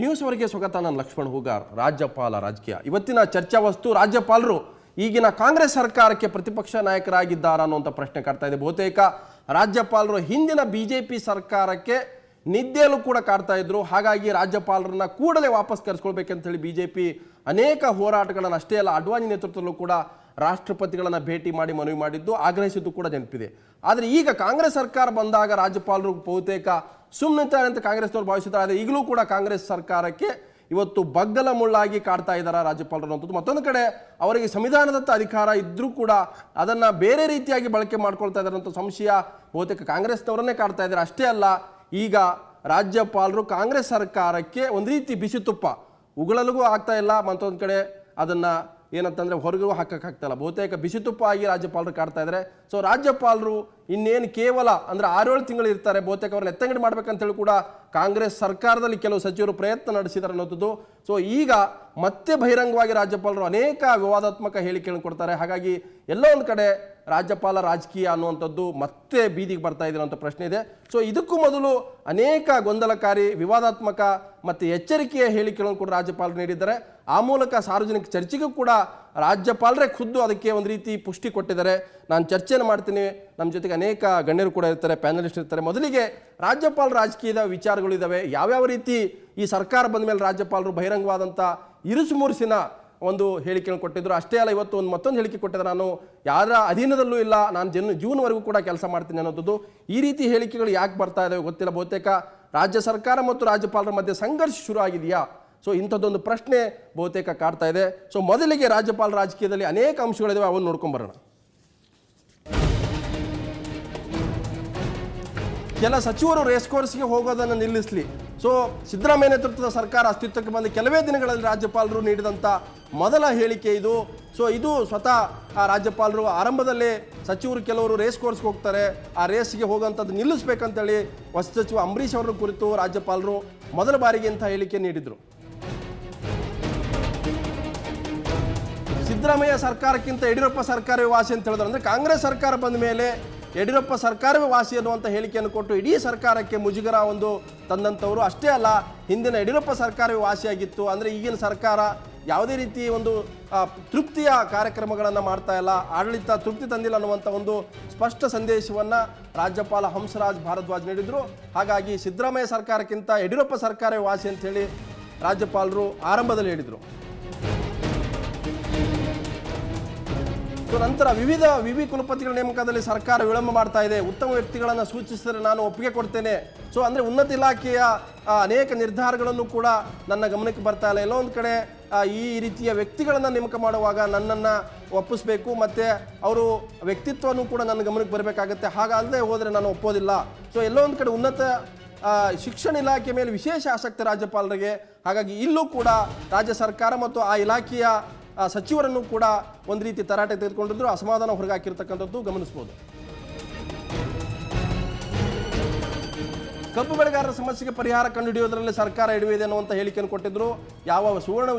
News ಅವರಿಗೆ ಸ್ವಾಗತ. ನಾನು ಲಕ್ಷ್ಮಣ್ ಹೂಗಾರ್. ರಾಜ್ಯಪಾಲ ರಾಜಕೀಯ ಇವತ್ತಿನ ಚರ್ಚಾ ವಸ್ತು. ರಾಜ್ಯಪಾಲರು ಈಗಿನ ಕಾಂಗ್ರೆಸ್ ಸರ್ಕಾರಕ್ಕೆ ಪ್ರತಿಪಕ್ಷ ನಾಯಕರಾಗಿದ್ದಾರಾ ಅನ್ನುವಂಥ ಪ್ರಶ್ನೆ ಕಾಡ್ತಾ ಇದೆ. ಬಹುತೇಕ ರಾಜ್ಯಪಾಲರು ಹಿಂದಿನ ಬಿಜೆಪಿ ಸರ್ಕಾರಕ್ಕೆ ನಿದ್ದೆಯಲ್ಲೂ ಕೂಡ ಕಾಡ್ತಾ ಇದ್ರು. ಹಾಗಾಗಿ ರಾಜ್ಯಪಾಲರನ್ನ ಕೂಡಲೇ ವಾಪಸ್ ಕರೆಸ್ಕೊಳ್ಬೇಕಂತ ಹೇಳಿ ಬಿಜೆಪಿ ಅನೇಕ ಹೋರಾಟಗಳನ್ನು, ಅಷ್ಟೇ ಅಲ್ಲ ಅಡ್ವಾಣಿ ನೇತೃತ್ವದಲ್ಲೂ ಕೂಡ ರಾಷ್ಟ್ರಪತಿಗಳನ್ನ ಭೇಟಿ ಮಾಡಿ ಮನವಿ ಮಾಡಿದ್ದು, ಆಗ್ರಹಿಸಿದ್ದು ಕೂಡ ನೆನಪಿದೆ. ಆದರೆ ಈಗ ಕಾಂಗ್ರೆಸ್ ಸರ್ಕಾರ ಬಂದಾಗ ರಾಜ್ಯಪಾಲರು ಬಹುತೇಕ ಸುಮ್ಮನಿರ್ತಾರೆ ಅಂತ ಕಾಂಗ್ರೆಸ್ನವರು ಭಾವಿಸಿದ್ದಾರೆ. ಆದರೆ ಈಗಲೂ ಕೂಡ ಕಾಂಗ್ರೆಸ್ ಸರ್ಕಾರಕ್ಕೆ ಇವತ್ತು ಬಗ್ಗಲ ಮುಳ್ಳಾಗಿ ಕಾಡ್ತಾ ಇದ್ದಾರೆ ರಾಜ್ಯಪಾಲರು ಅನ್ನೋದು. ಮತ್ತೊಂದು ಕಡೆ ಅವರಿಗೆ ಸಂವಿಧಾನದತ್ತ ಅಧಿಕಾರ ಇದ್ರೂ ಕೂಡ ಅದನ್ನ ಬೇರೆ ರೀತಿಯಾಗಿ ಬಳಕೆ ಮಾಡ್ಕೊಳ್ತಾ ಇದ್ದಾರೆ ಅಂತ ಸಂಶಯ ಬಹುತೇಕ ಕಾಂಗ್ರೆಸ್ನವರನ್ನೇ ಕಾಡ್ತಾ ಇದ್ದಾರೆ. ಅಷ್ಟೇ ಅಲ್ಲ, ಈಗ ರಾಜ್ಯಪಾಲರು ಕಾಂಗ್ರೆಸ್ ಸರ್ಕಾರಕ್ಕೆ ಒಂದು ರೀತಿ ಬಿಸಿ ತುಪ್ಪ ಉಗುಳಲಿಗೂ ಆಗ್ತಾ ಇಲ್ಲ, ಮತ್ತೊಂದು ಕಡೆ ಅದನ್ನ ಏನಂತಂದ್ರೆ ಹೊರಗೂ ಹಾಕಕ್ಕಾಗ್ತಾ ಇಲ್ಲ. ಬಹುತೇಕ ಬಿಸಿ ತುಪ್ಪ ಆಗಿ ರಾಜ್ಯಪಾಲರು ಕಾಡ್ತಾ ಇದ್ದಾರೆ. ಸೊ ರಾಜ್ಯಪಾಲರು ಇನ್ನೇನು ಕೇವಲ ಅಂದ್ರೆ 6-7 ತಿಂಗಳು ಇರ್ತಾರೆ. ಬಹುತೇಕ ಅವ್ರನ್ನ ಎತ್ತಂಗಡಿ ಮಾಡ್ಬೇಕಂತೇಳಿ ಕೂಡ ಕಾಂಗ್ರೆಸ್ ಸರ್ಕಾರದಲ್ಲಿ ಕೆಲವು ಸಚಿವರು ಪ್ರಯತ್ನ ನಡೆಸಿದ್ದಾರೆ ಅನ್ನೋದು. ಸೊ ಈಗ ಮತ್ತೆ ಬಹಿರಂಗವಾಗಿ ರಾಜ್ಯಪಾಲರು ಅನೇಕ ವಿವಾದಾತ್ಮಕ ಹೇಳಿಕೆಗಳನ್ನು ಕೊಡ್ತಾರೆ. ಹಾಗಾಗಿ ಎಲ್ಲೋ ಒಂದು ಕಡೆ ರಾಜ್ಯಪಾಲ ರಾಜಕೀಯ ಅನ್ನುವಂಥದ್ದು ಮತ್ತೆ ಬೀದಿಗೆ ಬರ್ತಾ ಇದೆ ಅನ್ನೋ ಪ್ರಶ್ನೆ ಇದೆ. ಸೊ ಇದಕ್ಕೂ ಮೊದಲು ಅನೇಕ ಗೊಂದಲಕಾರಿ, ವಿವಾದಾತ್ಮಕ ಮತ್ತು ಎಚ್ಚರಿಕೆಯ ಹೇಳಿಕೆಗಳನ್ನು ಕೂಡ ರಾಜ್ಯಪಾಲರು ನೀಡಿದ್ದಾರೆ. ಆ ಮೂಲಕ ಸಾರ್ವಜನಿಕ ಚರ್ಚೆಗೂ ಕೂಡ ರಾಜ್ಯಪಾಲರೇ ಖುದ್ದು ಅದಕ್ಕೆ ಒಂದು ರೀತಿ ಪುಷ್ಟಿ ಕೊಟ್ಟಿದ್ದಾರೆ. ನಾನು ಚರ್ಚೆಯನ್ನು ಮಾಡ್ತೀನಿ, ನಮ್ಮ ಜೊತೆಗೆ ಅನೇಕ ಗಣ್ಯರು ಕೂಡ ಇರ್ತಾರೆ, ಪ್ಯಾನಲಿಸ್ಟ್ ಇರ್ತಾರೆ. ಮೊದಲಿಗೆ ರಾಜ್ಯಪಾಲ ರಾಜಕೀಯದ ವಿಚಾರಗಳು ಇದ್ದಾವೆ. ಯಾವ್ಯಾವ ರೀತಿ ಈ ಸರ್ಕಾರ ಬಂದ ಮೇಲೆ ರಾಜ್ಯಪಾಲರು ಬಹಿರಂಗವಾದಂಥ ಇರುಸುಮುರುಸಿನ ಒಂದು ಹೇಳಿಕೆಯನ್ನು ಕೊಟ್ಟಿದ್ರು. ಅಷ್ಟೇ ಅಲ್ಲ, ಇವತ್ತು ಮತ್ತೊಂದು ಹೇಳಿಕೆ ಕೊಟ್ಟಿದ್ದಾರೆ, ನಾನು ಯಾರ ಅಧೀನದಲ್ಲೂ ಇಲ್ಲ, ನಾನು ಜೂನ್ವರೆಗೂ ಕೂಡ ಕೆಲಸ ಮಾಡ್ತೀನಿ ಅನ್ನೋದು. ಈ ರೀತಿ ಹೇಳಿಕೆಗಳು ಯಾಕೆ ಬರ್ತಾ ಇದಾವೆ ಗೊತ್ತಿಲ್ಲ. ಬಹುತೇಕ ರಾಜ್ಯ ಸರ್ಕಾರ ಮತ್ತು ರಾಜ್ಯಪಾಲರ ಮಧ್ಯೆ ಸಂಘರ್ಷ ಶುರು ಆಗಿದೆಯಾ? ಸೊ ಇಂಥದ್ದೊಂದು ಪ್ರಶ್ನೆ ಬಹುತೇಕ ಕಾಡ್ತಾ ಇದೆ. ಸೊ ಮೊದಲಿಗೆ ರಾಜ್ಯಪಾಲ ರಾಜಕೀಯದಲ್ಲಿ ಅನೇಕ ಅಂಶಗಳಿದಾವೆ, ಅವನ್ನು ನೋಡ್ಕೊಂಬರೋಣ. ಕೆಲ ಸಚಿವರು ರೇಸ್ ಕೋರ್ಸ್ಗೆ ಹೋಗೋದನ್ನು ನಿಲ್ಲಿಸಲಿ. ಸೊ ಸಿದ್ದರಾಮಯ್ಯ ನೇತೃತ್ವದ ಸರ್ಕಾರ ಅಸ್ತಿತ್ವಕ್ಕೆ ಬಂದ ಕೆಲವೇ ದಿನಗಳಲ್ಲಿ ರಾಜ್ಯಪಾಲರು ನೀಡಿದಂಥ ಮೊದಲ ಹೇಳಿಕೆ ಇದು. ಸೊ ಇದು ಸ್ವತಃ ಆ ರಾಜ್ಯಪಾಲರು ಆರಂಭದಲ್ಲೇ ಸಚಿವರು ಕೆಲವರು ರೇಸ್ ಕೋರ್ಸ್ಗೆ ಹೋಗ್ತಾರೆ, ಆ ರೇಸ್ಗೆ ಹೋಗೋಂಥದ್ದು ನಿಲ್ಲಿಸಬೇಕಂತೇಳಿ ಹೊಸ ಸಚಿವ ಅಂಬರೀಷ್ ಅವರ ಕುರಿತು ರಾಜ್ಯಪಾಲರು ಮೊದಲ ಬಾರಿಗೆ ಇಂಥ ಹೇಳಿಕೆ ನೀಡಿದರು. ಸಿದ್ದರಾಮಯ್ಯ ಸರ್ಕಾರಕ್ಕಿಂತ ಯಡಿಯೂರಪ್ಪ ಸರ್ಕಾರವೇ ವಾಸಿ ಅಂತ ಹೇಳಿದ್ರು. ಅಂದರೆ ಕಾಂಗ್ರೆಸ್ ಸರ್ಕಾರ ಬಂದ ಮೇಲೆ ಯಡಿಯೂರಪ್ಪ ಸರ್ಕಾರವೇ ವಾಸಿ ಅನ್ನುವಂಥ ಹೇಳಿಕೆಯನ್ನು ಕೊಟ್ಟು ಇಡೀ ಸರ್ಕಾರಕ್ಕೆ ಮುಜುಗರ ಒಂದು ತಂದಂಥವರು. ಅಷ್ಟೇ ಅಲ್ಲ, ಹಿಂದಿನ ಯಡಿಯೂರಪ್ಪ ಸರ್ಕಾರವೇ ವಾಸಿಯಾಗಿತ್ತು, ಅಂದರೆ ಈಗಿನ ಸರ್ಕಾರ ಯಾವುದೇ ರೀತಿ ಒಂದು ತೃಪ್ತಿಯ ಕಾರ್ಯಕ್ರಮಗಳನ್ನು ಮಾಡ್ತಾ ಇಲ್ಲ, ಆಡಳಿತ ತೃಪ್ತಿ ತಂದಿಲ್ಲ ಅನ್ನುವಂಥ ಒಂದು ಸ್ಪಷ್ಟ ಸಂದೇಶವನ್ನು ರಾಜ್ಯಪಾಲ ಹಂಸರಾಜ್ ಭಾರದ್ವಾಜ್ ನೀಡಿದರು. ಹಾಗಾಗಿ ಸಿದ್ದರಾಮಯ್ಯ ಸರ್ಕಾರಕ್ಕಿಂತ ಯಡಿಯೂರಪ್ಪ ಸರ್ಕಾರವೇ ವಾಸಿ ಅಂತೇಳಿ ರಾಜ್ಯಪಾಲರು ಆರಂಭದಲ್ಲಿ ಹೇಳಿದರು. ಸೊ ನಂತರ ವಿವಿ ಕುಲಪತಿಗಳ ನೇಮಕದಲ್ಲಿ ಸರ್ಕಾರ ವಿಳಂಬ ಮಾಡ್ತಾ ಇದೆ. ಉತ್ತಮ ವ್ಯಕ್ತಿಗಳನ್ನು ಸೂಚಿಸಿದರೆ ನಾನು ಒಪ್ಪಿಗೆ ಕೊಡ್ತೇನೆ. ಸೊ ಅಂದರೆ ಉನ್ನತ ಇಲಾಖೆಯ ಅನೇಕ ನಿರ್ಧಾರಗಳನ್ನು ಕೂಡ ನನ್ನ ಗಮನಕ್ಕೆ ಬರ್ತಾ ಇಲ್ಲ. ಎಲ್ಲೋ ಒಂದು ಕಡೆ ಈ ರೀತಿಯ ವ್ಯಕ್ತಿಗಳನ್ನು ನೇಮಕ ಮಾಡುವಾಗ ನನ್ನನ್ನು ಒಪ್ಪಿಸಬೇಕು, ಮತ್ತು ಅವರು ವ್ಯಕ್ತಿತ್ವನೂ ಕೂಡ ನನ್ನ ಗಮನಕ್ಕೆ ಬರಬೇಕಾಗತ್ತೆ. ಹಾಗಲ್ಲದೆ ಹೋದರೆ ನಾನು ಒಪ್ಪೋದಿಲ್ಲ. ಸೊ ಎಲ್ಲೋ ಒಂದು ಕಡೆ ಉನ್ನತ ಶಿಕ್ಷಣ ಇಲಾಖೆ ಮೇಲೆ ವಿಶೇಷ ಆಸಕ್ತಿ ರಾಜ್ಯಪಾಲರಿಗೆ. ಹಾಗಾಗಿ ಇಲ್ಲೂ ಕೂಡ ರಾಜ್ಯ ಸರ್ಕಾರ ಮತ್ತು ಆ ಇಲಾಖೆಯ ಸಚಿವರನ್ನು ಕೂಡ ಒಂದು ರೀತಿ ತರಾಟೆ ತೆಗೆದುಕೊಂಡಿದ್ರು, ಅಸಮಾಧಾನ ಹೊರಗಾಕಿರ್ತಕ್ಕಂಥದ್ದು ಗಮನಿಸಬಹುದು. ಕಬ್ಬು ಬೆಳೆಗಾರರ ಸಮಸ್ಯೆಗೆ ಪರಿಹಾರ ಕಂಡುಹಿಡಿಯೋದರಲ್ಲಿ ಸರ್ಕಾರ ಎಡವಿದೆ ಅನ್ನುವಂಥ ಹೇಳಿಕೆಯನ್ನು ಕೊಟ್ಟಿದ್ರು. ಯಾವ ಸುವರ್ಣ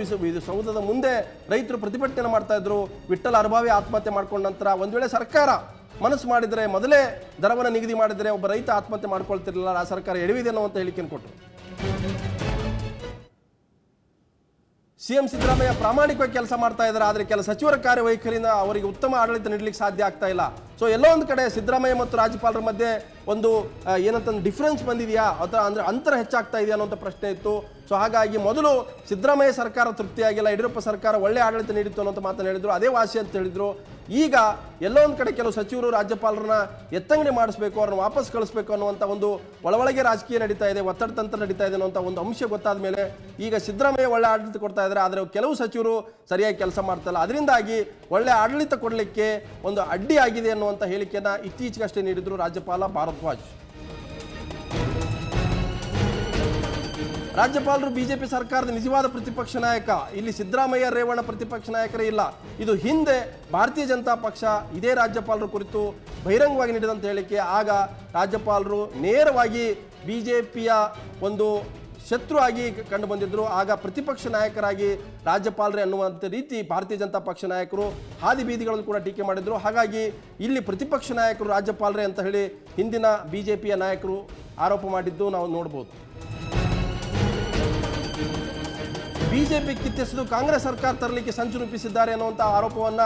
ಸೌಧದ ಮುಂದೆ ರೈತರು ಪ್ರತಿಭಟನೆ ಮಾಡ್ತಾ ಇದ್ರು. ವಿಠ್ಠಲ ಅರಭಾವಿ ಆತ್ಮಹತ್ಯೆ ಮಾಡ್ಕೊಂಡ ನಂತರ ಒಂದು ವೇಳೆ ಸರ್ಕಾರ ಮನಸ್ಸು ಮಾಡಿದರೆ, ಮೊದಲೇ ದರವನ್ನು ನಿಗದಿ ಮಾಡಿದರೆ ಒಬ್ಬ ರೈತ ಆತ್ಮಹತ್ಯೆ ಮಾಡ್ಕೊಳ್ತಿರಲಿಲ್ಲ. ಆ ಸರ್ಕಾರ ಎಡವಿದೆ ಅನ್ನುವಂಥ ಹೇಳಿಕೆಯನ್ನು ಕೊಟ್ಟರು. ಸಿಎಂ ಸಿದ್ದರಾಮಯ್ಯ ಪ್ರಾಮಾಣಿಕವಾಗಿ ಕೆಲಸ ಮಾಡ್ತಾ ಇದ್ದಾರೆ, ಆದರೆ ಕೆಲ ಸಚಿವರ ಕಾರ್ಯವೈಖರಿಯಿಂದ ಅವರಿಗೆ ಉತ್ತಮ ಆಡಳಿತ ನೀಡಲಿಕ್ಕೆ ಸಾಧ್ಯ ಆಗ್ತಾ ಇಲ್ಲ. ಸೊ ಎಲ್ಲೋ ಒಂದು ಕಡೆ ಸಿದ್ದರಾಮಯ್ಯ ಮತ್ತು ರಾಜ್ಯಪಾಲರ ಮಧ್ಯೆ ಒಂದು ಏನಂತಂದ್ರೆ ಡಿಫ್ರೆನ್ಸ್ ಬಂದಿದೆಯಾ ಅಥವಾ ಅಂದರೆ ಅಂತರ ಹೆಚ್ಚಾಗ್ತಾ ಇದೆಯಾ ಅನ್ನೋಂಥ ಪ್ರಶ್ನೆ ಇತ್ತು. ಸೊ ಹಾಗಾಗಿ ಮೊದಲು ಸಿದ್ದರಾಮಯ್ಯ ಸರ್ಕಾರ ತೃಪ್ತಿಯಾಗಿಲ್ಲ, ಯಡಿಯೂರಪ್ಪ ಸರ್ಕಾರ ಒಳ್ಳೆ ಆಡಳಿತ ನೀಡಿತ್ತು ಅನ್ನೋಂಥ ಮಾತನ್ನು ಹೇಳಿದ್ರು, ಅದೇ ವಾಸಿ ಅಂತ ಹೇಳಿದ್ರು. ಈಗ ಎಲ್ಲೋ ಒಂದು ಕಡೆ ಕೆಲವು ಸಚಿವರು ರಾಜ್ಯಪಾಲರನ್ನ ಎತ್ತಂಗಡಿ ಮಾಡಿಸ್ಬೇಕು, ಅವ್ರನ್ನ ವಾಪಸ್ ಕಳಿಸ್ಬೇಕು ಅನ್ನುವಂಥ ಒಂದು ಒಳಗೆ ರಾಜಕೀಯ ನಡೀತಾ ಇದೆ, ಒತ್ತಡ ತಂತ್ರ ನಡೀತಾ ಇದೆ ಅನ್ನುವಂಥ ಒಂದು ಅಂಶ ಗೊತ್ತಾದ ಮೇಲೆ ಈಗ ಸಿದ್ದರಾಮಯ್ಯ ಒಳ್ಳೆ ಆಡಳಿತ ಕೊಡ್ತಾ ಇದ್ದಾರೆ, ಆದರೆ ಕೆಲವು ಸಚಿವರು ಸರಿಯಾಗಿ ಕೆಲಸ ಮಾಡ್ತಾ ಇಲ್ಲ. ಅದರಿಂದಾಗಿ ಒಳ್ಳೆ ಆಡಳಿತ ಕೊಡಲಿಕ್ಕೆ ಒಂದು ಅಡ್ಡಿ ಆಗಿದೆ ಅನ್ನುವಂಥ ಹೇಳಿಕೆಯನ್ನು ಇತ್ತೀಚೆಗಷ್ಟೇ ನೀಡಿದ್ರು ರಾಜ್ಯಪಾಲ ಭಾರದ್ವಾಜ್. ರಾಜ್ಯಪಾಲರು ಬಿಜೆಪಿ ಸರ್ಕಾರದ ನಿಜವಾದ ಪ್ರತಿಪಕ್ಷ ನಾಯಕ. ಇಲ್ಲಿ ಸಿದ್ದರಾಮಯ್ಯ ರೇವಣ್ಣ ಪ್ರತಿಪಕ್ಷ ನಾಯಕರೇ ಇಲ್ಲ. ಇದು ಹಿಂದೆ ಭಾರತೀಯ ಜನತಾ ಪಕ್ಷ ಇದೇ ರಾಜ್ಯಪಾಲರ ಕುರಿತು ಬಹಿರಂಗವಾಗಿ ನೀಡಿದಂಥ ಹೇಳಿಕೆ. ಆಗ ರಾಜ್ಯಪಾಲರು ನೇರವಾಗಿ ಬಿಜೆಪಿಯ ಒಂದು ಶತ್ರು ಆಗಿ ಕಂಡು ಬಂದಿದ್ರು. ಆಗ ಪ್ರತಿಪಕ್ಷ ನಾಯಕರಾಗಿ ರಾಜ್ಯಪಾಲರೇ ಅನ್ನುವಂಥ ರೀತಿ ಭಾರತೀಯ ಜನತಾ ಪಕ್ಷ ನಾಯಕರು ಹಾದಿ ಬೀದಿಗಳನ್ನು ಕೂಡ ಟೀಕೆ ಮಾಡಿದ್ರು. ಹಾಗಾಗಿ ಇಲ್ಲಿ ಪ್ರತಿಪಕ್ಷ ನಾಯಕರು ರಾಜ್ಯಪಾಲರೇ ಅಂತ ಹೇಳಿ ಹಿಂದಿನ ಬಿಜೆಪಿಯ ನಾಯಕರು ಆರೋಪ ಮಾಡಿದ್ದು ನಾವು ನೋಡ್ಬೋದು. ಬಿಜೆಪಿ ಕಿತ್ತೆಸೆದು ಕಾಂಗ್ರೆಸ್ ಸರ್ಕಾರ ತರಲಿಕ್ಕೆ ಸಂಚು ರೂಪಿಸಿದ್ದಾರೆ ಅನ್ನುವಂಥ ಆರೋಪವನ್ನು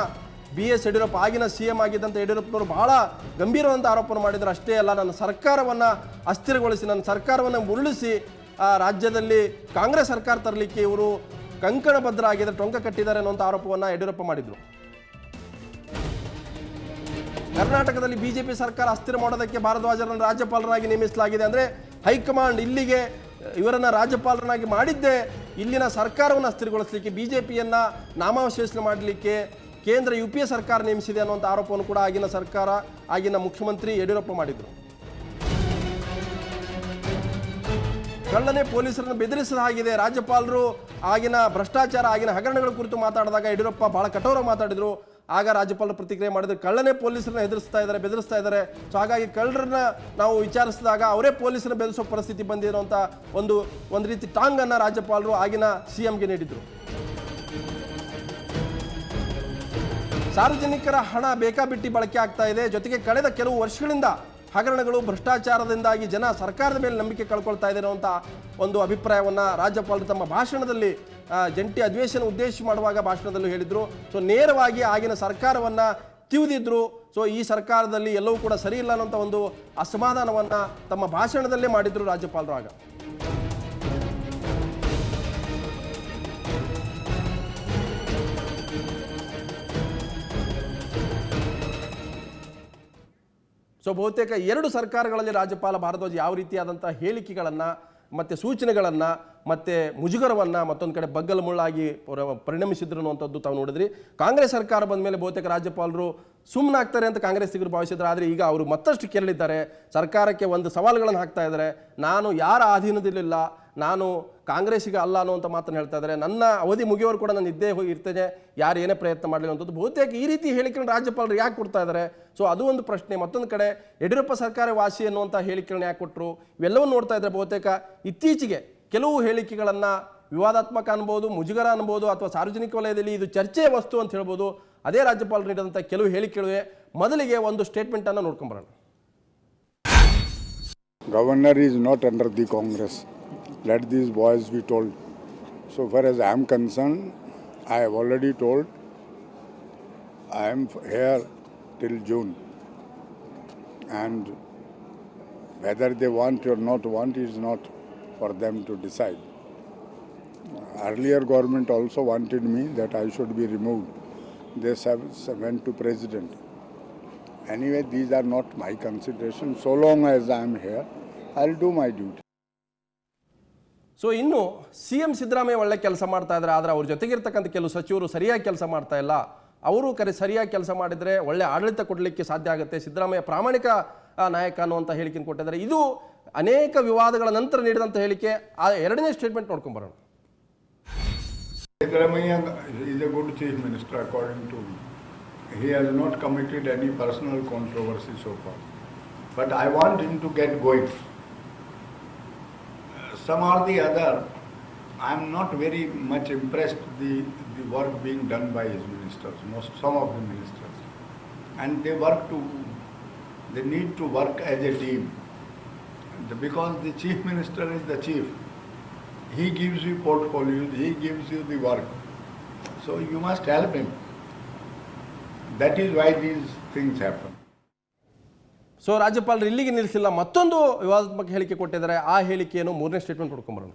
BS ಯಡಿಯೂರಪ್ಪ ಆಗಿನ CM ಆಗಿದ್ದಂಥ ಯಡಿಯೂರಪ್ಪನವರು ಬಹಳ ಗಂಭೀರವಾದಂಥ ಆರೋಪವನ್ನು ಮಾಡಿದರು. ಅಷ್ಟೇ ಅಲ್ಲ, ನನ್ನ ಸರ್ಕಾರವನ್ನು ಅಸ್ಥಿರಗೊಳಿಸಿ, ನನ್ನ ಸರ್ಕಾರವನ್ನು ಉರುಳಿಸಿ ರಾಜ್ಯದಲ್ಲಿ ಕಾಂಗ್ರೆಸ್ ಸರ್ಕಾರ ತರಲಿಕ್ಕೆ ಇವರು ಕಂಕಣಬದ್ಧ ಆಗಿದ್ದಾರೆ, ಟೊಂಕ ಕಟ್ಟಿದ್ದಾರೆ ಅನ್ನುವಂಥ ಆರೋಪವನ್ನು ಯಡಿಯೂರಪ್ಪ ಮಾಡಿದರು. ಕರ್ನಾಟಕದಲ್ಲಿ ಬಿಜೆಪಿ ಸರ್ಕಾರ ಅಸ್ಥಿರ ಮಾಡೋದಕ್ಕೆ ಭಾರದ್ವಾಜರನ್ನು ರಾಜ್ಯಪಾಲರಾಗಿ ನೇಮಿಸಲಾಗಿದೆ. ಅಂದರೆ ಹೈಕಮಾಂಡ್ ಇಲ್ಲಿಗೆ ಇವರನ್ನು ರಾಜ್ಯಪಾಲರನ್ನಾಗಿ ಮಾಡಿದ್ದೇ ಇಲ್ಲಿನ ಸರ್ಕಾರವನ್ನು ಅಸ್ಥಿರಗೊಳಿಸಲಿಕ್ಕೆ, ಬಿಜೆಪಿಯನ್ನು ನಾಮಾವಶೇಷಣೆ ಮಾಡಲಿಕ್ಕೆ ಕೇಂದ್ರ UPA ಸರ್ಕಾರ ನೇಮಿಸಿದೆ ಅನ್ನುವಂಥ ಆರೋಪವನ್ನು ಕೂಡ ಆಗಿನ ಸರ್ಕಾರ, ಆಗಿನ ಮುಖ್ಯಮಂತ್ರಿ ಯಡಿಯೂರಪ್ಪ ಮಾಡಿದರು. ಕಳ್ಳನೆ ಪೊಲೀಸರನ್ನು ಬೆದರಿಸಿದ ಹಾಗಿದೆ. ರಾಜ್ಯಪಾಲರು ಆಗಿನ ಭ್ರಷ್ಟಾಚಾರ, ಆಗಿನ ಹಗರಣಗಳ ಕುರಿತು ಮಾತಾಡಿದಾಗ ಯಡಿಯೂರಪ್ಪ ಬಹಳ ಕಠೋರವಾಗಿ ಮಾತಾಡಿದರು. ಆಗ ರಾಜ್ಯಪಾಲರು ಪ್ರತಿಕ್ರಿಯೆ ಮಾಡಿದ್ರು, ಕಳ್ಳನೇ ಪೊಲೀಸರನ್ನ ಬೆದರಿಸ್ತಾ ಇದ್ದಾರೆ. ಸೊ ಹಾಗಾಗಿ ಕಳ್ಳರನ್ನ ನಾವು ವಿಚಾರಿಸಿದಾಗ ಅವರೇ ಪೊಲೀಸರನ್ನ ಬೆದರಿಸೋ ಪರಿಸ್ಥಿತಿ ಬಂದಿರೋ ಅಂತ ಒಂದು ರೀತಿ ಟಾಂಗನ್ನು ರಾಜ್ಯಪಾಲರು ಆಗಿನ CMಗೆ ನೀಡಿದರು. ಸಾರ್ವಜನಿಕರ ಹಣ ಬೇಕಾಬಿಟ್ಟಿ ಬಳಕೆ ಆಗ್ತಾ ಇದೆ. ಜೊತೆಗೆ ಕಳೆದ ಕೆಲವು ವರ್ಷಗಳಿಂದ ಹಗರಣಗಳು, ಭ್ರಷ್ಟಾಚಾರದಿಂದಾಗಿ ಜನ ಸರ್ಕಾರದ ಮೇಲೆ ನಂಬಿಕೆ ಕಳ್ಕೊಳ್ತಾ ಇದ್ದಾರೆ ಅಂತ ಒಂದು ಅಭಿಪ್ರಾಯವನ್ನು ರಾಜ್ಯಪಾಲರು ತಮ್ಮ ಭಾಷಣದಲ್ಲಿ, ಜಂಟಿ ಅಧಿವೇಶನ ಉದ್ದೇಶಿಸಿ ಮಾಡುವಾಗ ಭಾಷಣದಲ್ಲೂ ಹೇಳಿದರು. ಸೊ ನೇರವಾಗಿ ಆಗಿನ ಸರ್ಕಾರವನ್ನು ತಿವಿದಿದ್ರು. ಸೊ ಈ ಸರ್ಕಾರದಲ್ಲಿ ಎಲ್ಲವೂ ಕೂಡ ಸರಿ ಇಲ್ಲ ಅನ್ನೋಂಥ ಒಂದು ಅಸಮಾಧಾನವನ್ನು ತಮ್ಮ ಭಾಷಣದಲ್ಲೇ ಮಾಡಿದ್ರು ರಾಜ್ಯಪಾಲರು. ಆಗ ಸೊ ಬಹುತೇಕ 2 ಸರ್ಕಾರಗಳಲ್ಲಿ ರಾಜ್ಯಪಾಲ ಭಾರದ್ವಾಜ್ ಯಾವ ರೀತಿಯಾದಂಥ ಹೇಳಿಕೆಗಳನ್ನು ಮತ್ತು ಸೂಚನೆಗಳನ್ನು ಮತ್ತು ಮುಜುಗರವನ್ನು ಮತ್ತೊಂದು ಕಡೆ ಬಗ್ಗಲು ಮುಳ್ಳಾಗಿ ಪರಿಣಮಿಸಿದ್ರು ಅನ್ನುವಂಥದ್ದು ತಾವು ನೋಡಿದ್ರಿ. ಕಾಂಗ್ರೆಸ್ ಸರ್ಕಾರ ಬಂದ ಮೇಲೆ ಬಹುತೇಕ ರಾಜ್ಯಪಾಲರು ಸುಮ್ಮನಾಗ್ತಾರೆ ಅಂತ ಕಾಂಗ್ರೆಸ್ಸಿಗರು ಭಾವಿಸಿದ್ರು. ಆದರೆ ಈಗ ಅವರು ಮತ್ತಷ್ಟು ಕೆರಳಿದ್ದಾರೆ. ಸರ್ಕಾರಕ್ಕೆ ಒಂದು ಸವಾಲುಗಳನ್ನು ಹಾಕ್ತಾ ಇದ್ದಾರೆ. ನಾನು ಯಾರ ಅಧೀನದಲ್ಲಿಲ್ಲ, ನಾನು ಕಾಂಗ್ರೆಸ್ಸಿಗೆ ಅಲ್ಲ ಅನ್ನುವಂಥ ಮಾತನ್ನು ಹೇಳ್ತಾ ಇದ್ದಾರೆ. ನನ್ನ ಅವಧಿ ಮುಗಿಯೋರು ಕೂಡ ನಾನು ಇದ್ದೇ ಇರ್ತೇನೆ, ಯಾರು ಏನೇ ಪ್ರಯತ್ನ ಮಾಡಲಿ ಅನ್ನೋಂಥದ್ದು ಬಹುತೇಕ ಈ ರೀತಿ ಹೇಳಿಕೆಗಳನ್ನು ರಾಜ್ಯಪಾಲರು ಯಾಕೆ ಕೊಡ್ತಾ ಇದ್ದಾರೆ? ಸೊ ಅದು ಒಂದು ಪ್ರಶ್ನೆ. ಮತ್ತೊಂದು ಕಡೆ ಯಡಿಯೂರಪ್ಪ ಸರ್ಕಾರ ವಾಸಿ ಅನ್ನುವಂಥ ಹೇಳಿಕೆಗಳನ್ನ ಯಾಕೆ ಕೊಟ್ಟರು? ಇವೆಲ್ಲವೂ ನೋಡ್ತಾ ಇದ್ದಾರೆ. ಬಹುತೇಕ ಇತ್ತೀಚೆಗೆ ಕೆಲವು ಹೇಳಿಕೆಗಳನ್ನು ವಿವಾದಾತ್ಮಕ ಅನ್ಬೋದು, ಮುಜುಗರ ಅನ್ಬೋದು, ಅಥವಾ ಸಾರ್ವಜನಿಕ ವಲಯದಲ್ಲಿ ಇದು ಚರ್ಚೆಯ ವಸ್ತು ಅಂತ ಹೇಳ್ಬೋದು. ಅದೇ ರಾಜ್ಯಪಾಲರು ನೀಡಿದಂಥ ಕೆಲವು ಹೇಳಿಕೆಗಳಿವೆ. ಮೊದಲಿಗೆ ಒಂದು ಸ್ಟೇಟ್ಮೆಂಟನ್ನು ನೋಡ್ಕೊಂಬರೋಣ. Governor is not under the Congress. Let these boys be told. So far as I am concerned, I have already told I am here till June. And whether they want or not want is not for them to decide. Earlier government also wanted me that I should be removed. They went to President. Anyway, these are not my considerations. So long as I am here, I'll do my duty. So ಇನ್ನು CM Siddaramaiah ಒಳ್ಳೆ ಕೆಲಸ ಮಾಡ್ತಾ ಇದ್ದಾರೆ. ಆದರೆ ಅವ್ರ ಜೊತೆಗಿರ್ತಕ್ಕಂಥ ಕೆಲವು ಸಚಿವರು ಸರಿಯಾಗಿ ಕೆಲಸ ಮಾಡ್ತಾ ಇಲ್ಲ. ಅವರು ಸರಿಯಾಗಿ ಕೆಲಸ ಮಾಡಿದರೆ ಒಳ್ಳೆ ಆಡಳಿತ ಕೊಡಲಿಕ್ಕೆ ಸಾಧ್ಯ ಆಗುತ್ತೆ. ಸಿದ್ದರಾಮಯ್ಯ ಪ್ರಾಮಾಣಿಕ ನಾಯಕ ಅನ್ನುವಂಥ ಹೇಳಿಕೆಯನ್ನು ಕೊಟ್ಟಿದ್ದಾರೆ. ಇದು ಅನೇಕ ವಿವಾದಗಳ ನಂತರ ನೀಡಿದಂಥ ಹೇಳಿಕೆ. ಆ ಎರಡನೇ ಸ್ಟೇಟ್ಮೆಂಟ್ ನೋಡ್ಕೊಂಬರೋಣ. Siddaramaiah is a good chief minister according to me. He has not committed any personal controversy so far. But I want him to get going. Some or the other, I am not very much impressed the work being done by his ministers, some of the ministers. And they need to work as a team. Because the chief minister is the chief. He gives you portfolios, he gives you the work. So you must help him. That is why these things happen. So ರಾಜ್ಯಪಾಲರು ಇಲ್ಲಿಗೆ ನಿಲ್ಲಿಸಿಲ್ಲ, ಮತ್ತೊಂದು ವಿವಾದಾತ್ಮಕ ಹೇಳಿಕೆ ಕೊಟ್ಟಿದ್ದಾರೆ. ಆ ಹೇಳಿಕೆಯನ್ನು ಮೂರನೇ statement ನೋಡ್ಕೊಂಬರೋಣ.